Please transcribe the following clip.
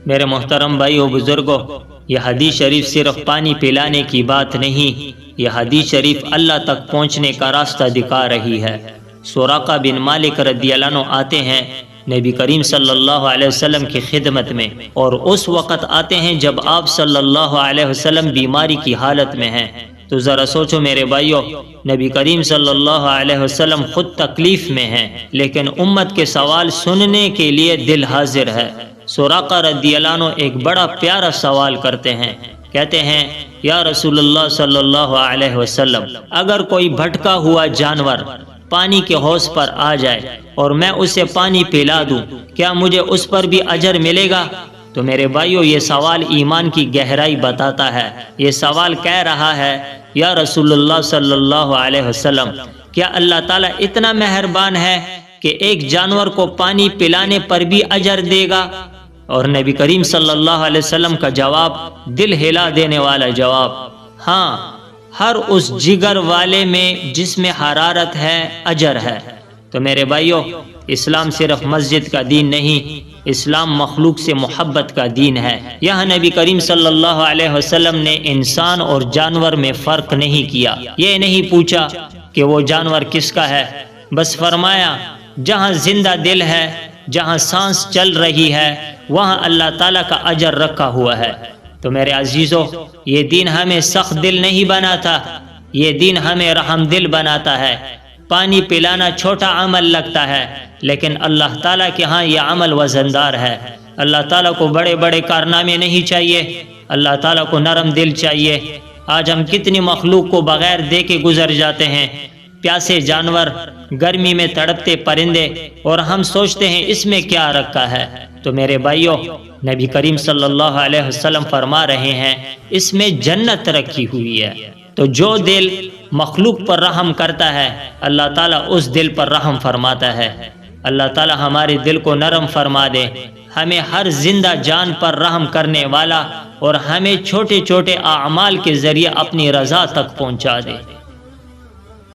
میرے محترم بھائیو بزرگوں، یہ حدیث شریف صرف پانی پلانے کی بات نہیں، یہ حدیث شریف اللہ تک پہنچنے کا راستہ دکھا رہی ہے۔ سراقہ بن مالک رضی اللہ عنہ آتے ہیں نبی کریم صلی اللہ علیہ وسلم کی خدمت میں، اور اس وقت آتے ہیں جب آپ صلی اللہ علیہ وسلم بیماری کی حالت میں ہیں۔ تو ذرا سوچو میرے بھائیو، نبی کریم صلی اللہ علیہ وسلم خود تکلیف میں ہیں، لیکن امت کے سوال سننے کے لیے دل حاضر ہے۔ سراقہ رضی اللہ عنہ ایک بڑا پیارا سوال کرتے ہیں، کہتے ہیں یا رسول اللہ صلی اللہ علیہ وسلم، اگر کوئی بھٹکا ہوا جانور پانی کے حوض پر آ جائے اور میں اسے پانی پلا دوں، کیا مجھے اس پر بھی اجر ملے گا؟ تو میرے بھائیو، یہ سوال ایمان کی گہرائی بتاتا ہے۔ یہ سوال کہہ رہا ہے یا رسول اللہ صلی اللہ علیہ وسلم، کیا اللہ تعالیٰ اتنا مہربان ہے کہ ایک جانور کو پانی پلانے پر بھی اجر دے گا؟ اور نبی کریم صلی اللہ علیہ وسلم کا جواب دل ہلا دینے والا جواب، ہاں، ہر اس جگر والے میں جس میں حرارت ہے اجر ہے۔ تو میرے بھائیو، اسلام صرف مسجد کا دین نہیں، اسلام مخلوق سے محبت کا دین ہے۔ یہاں نبی کریم صلی اللہ علیہ وسلم نے انسان اور جانور میں فرق نہیں کیا، یہ نہیں پوچھا کہ وہ جانور کس کا ہے، بس فرمایا جہاں زندہ دل ہے، جہاں سانس چل رہی ہے، وہاں اللہ تعالیٰ کا اجر رکھا ہوا ہے۔ تو میرے عزیزو، یہ دین ہمیں سخت دل نہیں بناتا، یہ دین ہمیں رحم دل بناتا ہے۔ پانی پلانا چھوٹا عمل لگتا ہے، لیکن اللہ تعالیٰ کے ہاں یہ عمل وزندار ہے۔ اللہ تعالیٰ کو بڑے بڑے کارنامے نہیں چاہیے، اللہ تعالیٰ کو نرم دل چاہیے۔ آج ہم کتنی مخلوق کو بغیر دیکھے گزر جاتے ہیں، پیاسے جانور، گرمی میں تڑپتے پرندے، اور ہم سوچتے ہیں اس میں کیا رکھا ہے۔ تو میرے بھائیو، نبی کریم صلی اللہ علیہ وسلم فرما رہے ہیں اس میں جنت رکھی ہوئی ہے۔ تو جو دل مخلوق پر رحم کرتا ہے، اللہ تعالیٰ اس دل پر رحم فرماتا ہے۔ اللہ تعالیٰ ہمارے دل کو نرم فرما دے، ہمیں ہر زندہ جان پر رحم کرنے والا اور ہمیں چھوٹے چھوٹے اعمال کے ذریعے اپنی رضا تک پہنچا دے۔